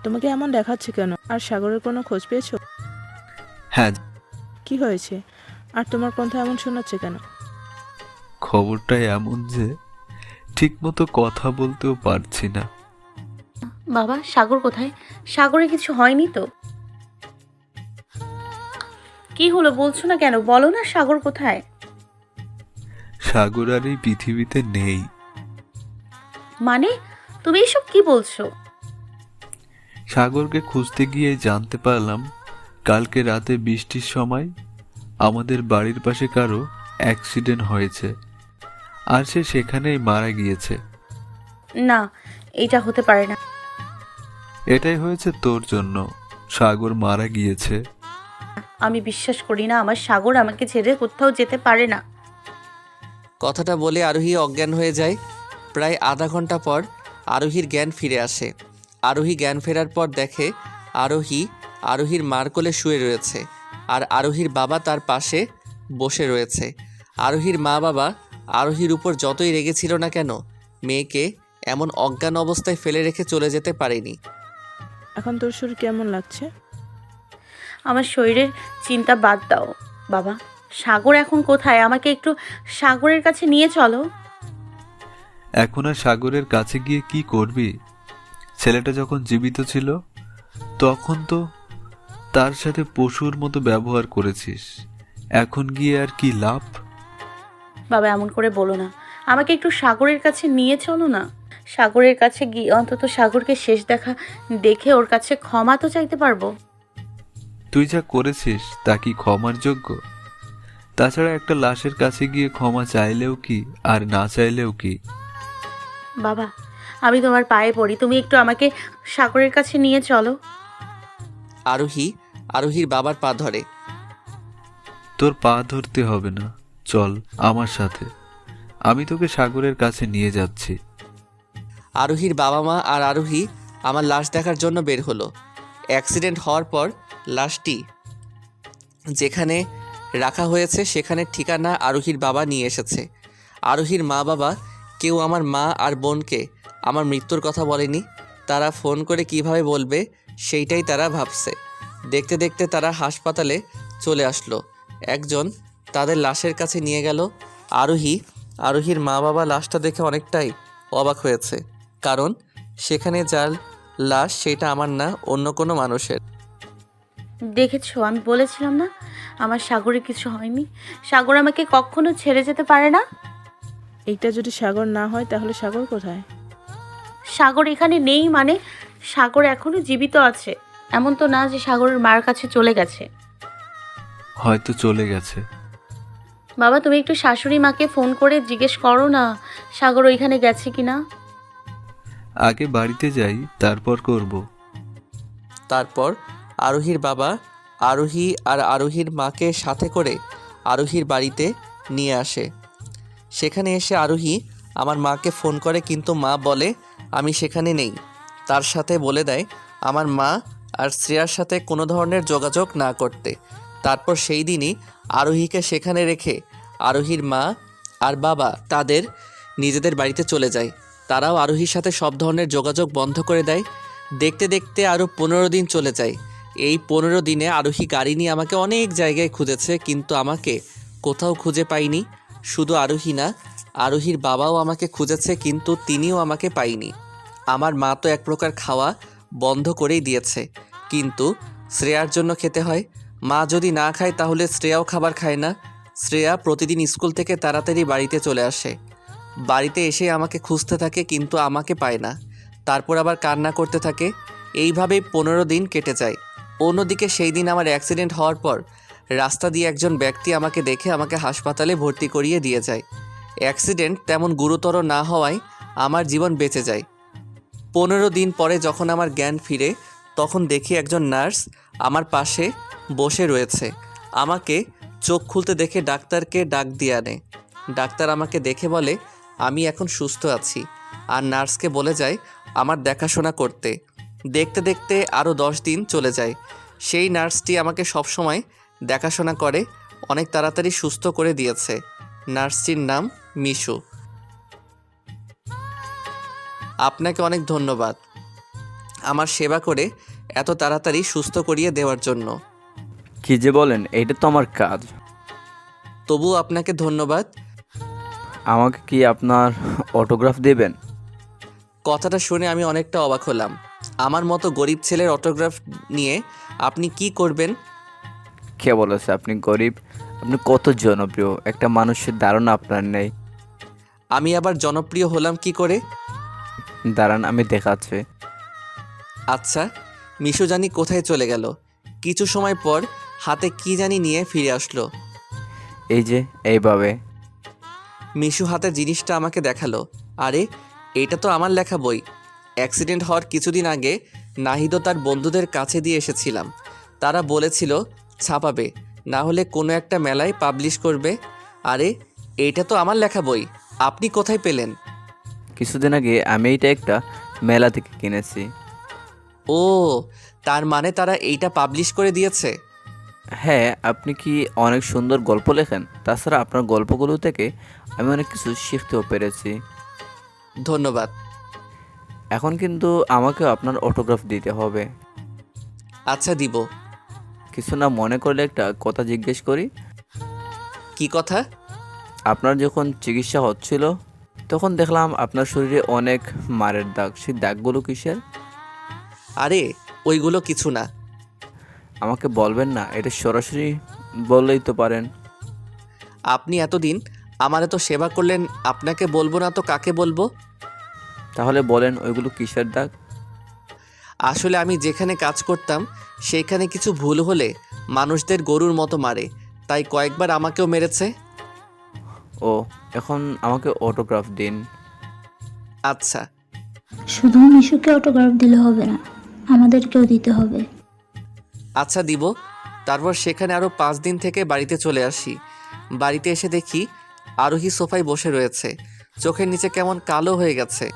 তোমাকে এমন দেখাচ্ছে কেন? আর সাগরের কোনো খোঁজ পেয়েছো? হ্যাঁ, কি হয়েছে? আর তোমার কণ্ঠ এমন শোনাচ্ছে কেন? খবরটা এমন যে ঠিকমতো কথা বলতেও পারছি না। বাবা, সাগর কোথায়? সাগরে কিছু হয়নি তো? কি হলো বলছো না কেন? বলো না, সাগর কোথায়? সাগর আর এই পৃথিবীতে নেই। মানে, তুমি এসব কি বলছো? সাগরকে খুঁজতে গিয়ে জানতে পারলাম কালকে রাতে বৃষ্টির সময় আমাদের বাড়ির পাশে কারো অ্যাক্সিডেন্ট হয়েছে, আর সে সেখানেই মারা গিয়েছে। না, এটা হতে পারে না। এটাই হয়েছে তোর জন্য। সাগর মারা গিয়েছে। আমি বিশ্বাস করি না, আমার সাগর আমাকে ছেড়ে কোথাও যেতে পারে না। কথাটা বলে আরোহী অজ্ঞান হয়ে যায়। প্রায় আধা ঘন্টা পর আরোহীর জ্ঞান ফিরে আসে। আরোহী জ্ঞান ফেরার পর দেখে আরোহীর মার কোলে শুয়ে রয়েছে, আর আরোহীর বাবা তার পাশে বসে রয়েছে। আরোহীর মা বাবা আরোহীর উপর যতই রেগেছিল না কেন, মেয়েকে এমন অজ্ঞান অবস্থায় ফেলে রেখে চলে যেতে পারেনি। এখন তোর শরীর কেমন লাগছে? আমার শরীরের চিন্তা বাদ দাও বাবা। সাগর এখন কোথায়? আমাকে একটু সাগরের কাছে নিয়ে চলো। এখন আর সাগরের কাছে গিয়ে কি করবি? ছেলেটা যখন জীবিত ছিল তখন তো তার সাথে পশুর মতো ব্যবহার করেছিস। এখন গিয়ে আর কি লাভ? বাবা, এমন করে বলো না। আমাকে একটু সাগরের কাছে নিয়ে চলো না। সাগরের কাছে গিয়ে অন্তত সাগরকে শেষ দেখা দেখে ওর কাছে ক্ষমা তো চাইতে পারবো। তুই যা করেছিস তা কি ক্ষমার যোগ্য? তাছাড়া একটা লাশের কাছে গিয়ে ক্ষমা চাইলেও কি আর না চাইলেও কি? বাবা, আমি তোমার পায়ে পড়ি, তুমি একটু আমাকে সাগরের কাছে নিয়ে চলো। আরোহীর বাবার পা ধরে। তোর পা ধরতে হবে না, চল আমার সাথে, আমি তোকে সাগরের কাছে নিয়ে যাচ্ছি। আরোহীর বাবা মা আর আরোহী আমার লাশ দেখার জন্য বের হলো। অ্যাক্সিডেন্ট হওয়ার পর লাশটি যেখানে রাখা হয়েছে সেখানের ঠিকানা আরোহীর বাবা নিয়ে এসেছে। আরোহীর মা বাবা কেউ আমার মা আর বোনকে আমার মৃত্যুর কথা বলেনি। তারা ফোন করে কিভাবে বলবে সেইটাই তারা ভাবছে। দেখতে দেখতে তারা হাসপাতালে চলে আসলো। একজন তাদের লাশের কাছে নিয়ে গেল। আরোহীর মা বাবা লাশটা দেখে অনেকটাই অবাক হয়েছে, কারণ সেখানে যার লাশ সেটা আমার না, অন্য কোনো মানুষের। দেখেছো, আমি বলেছিলাম না আমার সাগরে কিছু হয়নি। সাগর আমাকে কখনো ছেড়ে যেতে পারে না। এইটা যদি সাগর না হয় তাহলে সাগর কোথায়? সাগর এখানে নেই মানে? সাগর এখনো জীবিত আছে। এমন তো না যে সাগরের মার কাছে চলে গেছে। হয়তো চলে গেছে। বাবা, তুমি একটু শাশুড়ি মাকে ফোন করে জিজ্ঞেস করো না সাগর ওইখানে গেছে কিনা। আগে বাড়িতে যাই, তারপর করব। তারপর আরোহীর বাবা আরোহী আর আরোহীর মাকে সাথে করে আরোহীর বাড়িতে নিয়ে আসে। সেখানে এসে আরোহী আমার মাকে ফোন করে, কিন্তু মা বলে আমি সেখানে নেই। তার সাথে বলে দেয় আমার মা আর শ্রেয়ার সাথে কোনো ধরনের যোগাযোগ না করতে। তারপর সেই দিনই আরোহীকে সেখানে রেখে আরোহীর মা আর বাবা তাদের নিজেদের বাড়িতে চলে যায়। তারাও আরোহীর সাথে সব ধরনের যোগাযোগ বন্ধ করে দেয়। দেখতে দেখতে আরও 15 দিন চলে যায়। এই 15 দিনে আরোহী গাড়ি নিয়ে আমাকে অনেক জায়গায় খুঁজেছে, কিন্তু আমাকে কোথাও খুঁজে পাইনি। শুধু আরোহী না, আরোহীর বাবাও আমাকে খুঁজেছে, কিন্তু তিনিও আমাকে পাইনি। আমার মা তো এক প্রকার খাওয়া বন্ধ করেই দিয়েছে, কিন্তু শ্রেয়ার জন্য খেতে হয়। মা যদি না খায় তাহলে শ্রেয়াও খাবার খায় না। শ্রেয়া প্রতিদিন স্কুল থেকে তাড়াতাড়ি বাড়িতে চলে আসে। বাড়িতে এসে আমাকে খুঁজতে থাকে, কিন্তু আমাকে পায় না। তারপর আবার কান্না করতে থাকে। এইভাবেই 15 দিন কেটে যায়। অন্যদিকে সেই দিন আমার অ্যাক্সিডেন্ট হওয়ার পর রাস্তা দিয়ে একজন ব্যক্তি আমাকে দেখে আমাকে হাসপাতালে ভর্তি করিয়ে দিয়ে যায়। অ্যাক্সিডেন্ট তেমন গুরুতর না হওয়ায় আমার জীবন বেঁচে যায়। 15 দিন পরে যখন আমার জ্ঞান ফিরে, তখন দেখি একজন নার্স আমার পাশে বসে রয়েছে। আমাকে চোখ খুলতে দেখে ডাক্তারকে ডাক দিয়ে আনে। ডাক্তার আমাকে দেখে বলে আমি এখন সুস্থ আছি, আর নার্সকে বলে যায় আমার দেখাশোনা করতে। দেখতে দেখতে আরও 10 দিন চলে যায়। সেই নার্সটি আমাকে সবসময় দেখাশোনা করে, অনেক তাড়াতাড়ি সুস্থ করে দিয়েছে। নার্সটির নাম মিশু। আপনাকে অনেক ধন্যবাদ আমার সেবা করে এত তাড়াতাড়ি সুস্থ করিয়ে দেওয়ার জন্য। কি যে বলেন, এইটা তো আমার কাজ। তবুও আপনাকে ধন্যবাদ। আমাকে কি আপনার অটোগ্রাফ দেবেন? কথাটা শুনে আমি অনেকটা অবাক হলাম। আমার মতো গরিব ছেলের অটোগ্রাফ নিয়ে আপনি কি করবেন? কে বলেছে আপনি গরিব? আপনি কত জনপ্রিয়, একটা মানুষের ধারণা আপনার নেই। আমি আবার জনপ্রিয় হলাম কি করে? দাঁড়ান, আমি দেখাচ্ছি। আচ্ছা, মিশু জানি কোথায় চলে গেল। কিছু সময় পর হাতে কি জানি নিয়ে ফিরে আসলো। এই যে এইভাবে। মিশু হাতে জিনিসটা আমাকে দেখালো। আরে, এটা তো আমার লেখা বই। অ্যাক্সিডেন্ট হওয়ার কিছুদিন আগে নাহিদ ও তার বন্ধুদের কাছে দিয়ে এসেছিলাম। তারা বলেছিল ছাপাবে, না হলে কোনো একটা মেলায় পাবলিশ করবে। আরে, এইটা তো আমার লেখা বই। আপনি কোথায় পেলেন? কিছুদিন আগে আমি এইটা একটা মেলা থেকে কিনেছি। ও, তার মানে তারা এইটা পাবলিশ করে দিয়েছে। হ্যাঁ, আপনি কি অনেক সুন্দর গল্প লেখেন। তাছাড়া আপনার গল্পগুলো থেকে আমি অনেক কিছু শিখতেও পেরেছি। ধন্যবাদ। এখন কিন্তু আমাকেও আপনার অটোগ্রাফ দিতে হবে। আচ্ছা, দিব। কিছু না মনে করলে একটা কথা জিজ্ঞেস করি। কি কথা? আপনার যখন চিকিৎসা হচ্ছিল তখন দেখলাম আপনার শরীরে অনেক মারের দাগ। সেই দাগগুলো কিসের? আরে, ওইগুলো কিছু না। আমাকে বলবেন না? এটা সরাসরি বললেই তো পারেন। আপনি এতদিন আমার এত সেবা করলেন, আপনাকে বলবো না তো কাকে বলবো? তাহলে বলেন ওইগুলো কিসের দাগ? আসলে আমি যেখানে কাজ করতাম সেইখানে কিছু ভুল হলে মানুষদের গরুর মতো মারে, তাই কয়েকবার আমাকেও মেরেছে। ও, এখন আমাকে অটোগ্রাফ দিন। আচ্ছা। শুধু মিশুকে অটোগ্রাফ দিলে হবে না, আমাদেরকেও দিতে হবে। আচ্ছা, দিব। তারপর সেখানে আরও 5 দিন থেকে বাড়িতে চলে আসি। বাড়িতে এসে দেখি আরোহী সোফায় বসে রয়েছে। চোখের নিচে কেমন কালো হয়ে গেছে।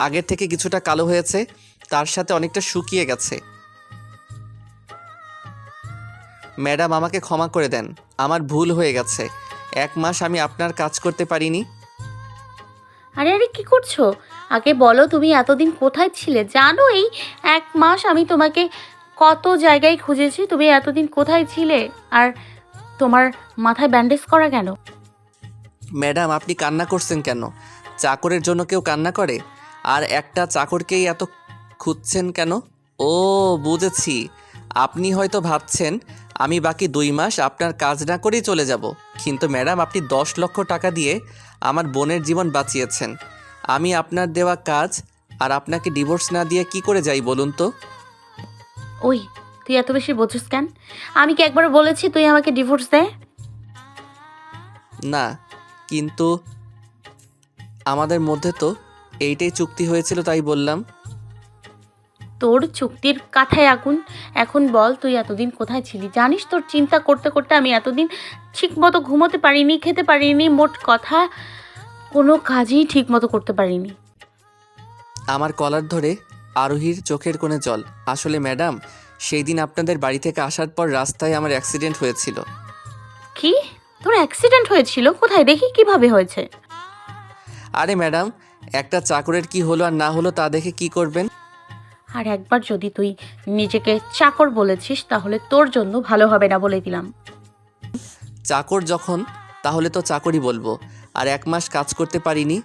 আগের থেকে কিছুটা কালো হয়েছে, তার সাথে অনেকটা শুকিয়ে গেছে। ম্যাডাম, আমাকে ক্ষমা করে দেন, আমার ভুল হয়ে গেছে। 1 মাস আমি আপনার কাজ করতে পারিনি। আরে আরে, কি করছো? আগে বলো তুমি এতদিন কোথায় ছিলে? জানো এই 1 মাস আমি তোমাকে কত জায়গায় খুঁজেছি। তুমি এতদিন কোথায় ছিলে? আর তোমার মাথায় ব্যান্ডেজ করা কেন? ম্যাডাম, আপনি কান্না করছেন কেন? চাকরের জন্য কেউ কান্না করে? আর একটা চাকরকেই এত খুঁজছেন কেন? ও, বুঝেছি। আপনি হয়তো ভাবছেন আমি বাকি 2 মাস আপনার কাজ না করেই চলে যাব। কিন্তু ম্যাডাম, আপনি 10 লক্ষ টাকা দিয়ে আমার বোনের জীবন বাঁচিয়েছেন। আমি আপনার দেওয়া কাজ আর আপনাকে ডিভোর্স না দিয়ে কি করে যাই বলুন তো? ওই, তুই এত বেশি বোঝিস কেন? আমি কি একবার বলেছি তুই আমাকে ডিভোর্স দে? না, কিন্তু আমাদের মধ্যে তো এইটাই চুক্তি হয়েছিল, তাই বললাম। তোর চুক্তির কাঠায় আগুন। এখন বল তুই এতদিন কোথায় ছিলি? জানিস তোর চিন্তা করতে করতে আমি এতদিন ঠিক মতো ঘুমোতে পারিনি, খেতে পারিনি, মোট কথা কোনো কাজই ঠিক মতো করতে পারিনি। আমার কলার ধরে আরোহীর চোখের কোণে জল। আসলে ম্যাডাম, সেই দিন আপনাদের বাড়ি থেকে আসার পর রাস্তায় আমার অ্যাক্সিডেন্ট হয়েছিল। কি? তোর অ্যাক্সিডেন্ট হয়েছিল? কোথায় দেখি, কিভাবে হয়েছে? আরে ম্যাডাম, একটা চাকরের কি হলো আর না হলো তা দেখে কি করবেন? আর একবার যদি তুই নিজেকে চাকর বলেছিস তাহলে তোর জন্য ভালো হবে না, বলে দিলাম। চাকর যখন, তাহলে তো চাকরই বলবো। আর 1 মাস কাজ করতে পারিনি,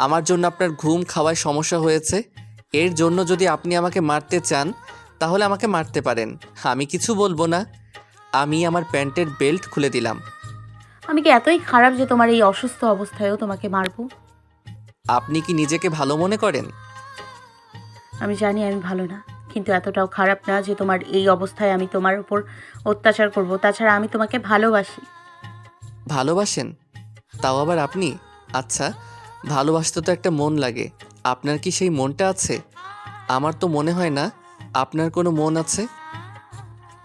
আমার জন্য আপনার ঘুম খাওয়ায় সমস্যা হয়েছে। এর জন্য যদি আপনি আমাকে মারতে চান তাহলে আমাকে মারতে পারেন, আমি কিছু বলবো না। আমি আমার প্যান্টের বেল্ট খুলে দিলাম। আমি কি এতই খারাপ যে তোমার এই অসুস্থ অবস্থায়ও তোমাকে মারবো? আপনি কি নিজেকে ভালো মনে করেন? আমি জানি আমি ভালো না, কিন্তু এতটাও খারাপ না যে তোমার এই অবস্থায় আমি তোমার উপর অত্যাচার করব। তাছাড়া আমি তোমাকে ভালোবাসি। ভালোবাসেন? তাও আবার আপনি? আচ্ছা, ভালোবাসতে তো একটা মন লাগে। আপনার কি সেই মনটা আছে? আমার তো মনে হয় না আপনার কোনো মন আছে।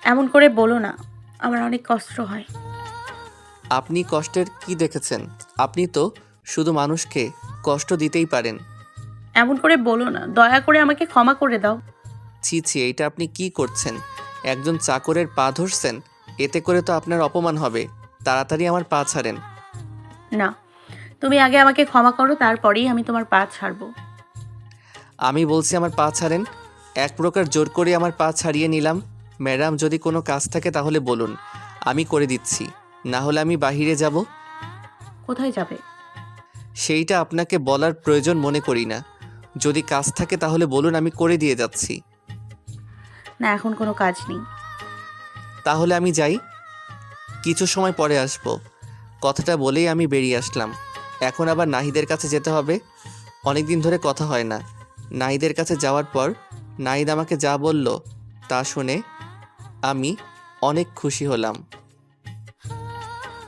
এমন করে বলো না, আমার অনেক কষ্ট হয়। আপনি কষ্টের কি দেখেছেন? আপনি তো শুধু মানুষকে কষ্ট দিতেই পারেন। এমন করে বলো না, দয়া করে আমাকে ক্ষমা করে দাও। ছি ছি, এইটা আপনি কি করছেন? একজন চাকরের পা ধরছেন, এতে করে তো আপনার অপমান হবে। তাড়াতাড়ি আমার পা ছাড়েন। না, তুমি আগে আমাকে ক্ষমা করো, তারপরেই আমি তোমার পা ছাড়বো। আমি বলছি আমার পা ছাড়েন। এক প্রকার জোর করে আমার পা ছাড়িয়ে নিলাম। ম্যাডাম, যদি কোনো কাজ থাকে তাহলে বলুন, আমি করে দিচ্ছি, না হলে আমি বাহিরে যাব। কোথায় যাবে? সেইটা আপনাকে বলার প্রয়োজন মনে করি না। যদি কাজ থাকে তাহলে বলুন, আমি করে দিয়ে যাচ্ছি। না, এখন কোনো কাজ নেই। তাহলে আমি যাই, কিছু সময় পরে আসব। কথাটা বলেই আমি বেরিয়ে আসলাম। এখন আবার নাহিদের কাছে যেতে হবে। অনেক দিন ধরে কথা হয় না। নাহিদের কাছে যাওয়ার পর নাহিদ আমাকে যা বলল তা শুনে আমি অনেক খুশি হলাম।